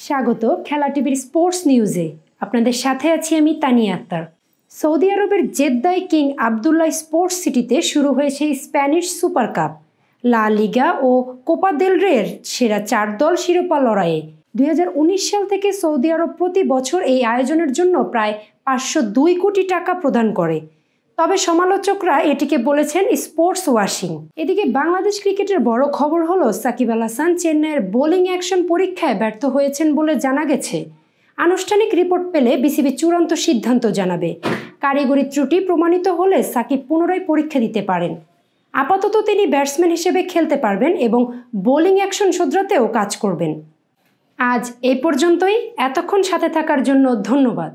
স্বাগত খেলা টিভির স্পোর্টস নিউজে। আপনাদের সাথে আছি আমি তানিয়া আক্তার। সৌদি আরবের জেদ্দায় কিং আবদুল্লাহ স্পোর্টস সিটিতে শুরু হয়েছে স্প্যানিশ সুপার কাপ, লা লিগা ও কোপা দেল রের সেরা 4 দল শিরোপা লড়াইয়ে। 2019 সাল থেকে সৌদি আরব প্রতি বছর এই আয়োজনের জন্য প্রায় 502 কোটি টাকা প্রদান করে। তবে সমালোচকরা এটিকে বলেছেন স্পোর্টস ওয়াশিং। এদিকে বাংলাদেশ ক্রিকেটের বড় খবর হলো সাকিব আল হাসান চেন্নাইয়ের বোলিং অ্যাকশন পরীক্ষায় ব্যর্থ হয়েছেন বলে জানা গেছে। আনুষ্ঠানিক রিপোর্ট পেলে বিসিবি চূড়ান্ত সিদ্ধান্ত জানাবে। কারিগরি ত্রুটি প্রমাণিত হলে সাকিব পুনরায় পরীক্ষা দিতে পারেন। আপাতত তিনি ব্যাটসম্যান হিসেবে খেলতে পারবেন এবং বোলিং অ্যাকশন শোধরাতেও কাজ করবেন। আজ এই পর্যন্তই। এতক্ষণ সাথে থাকার জন্য ধন্যবাদ।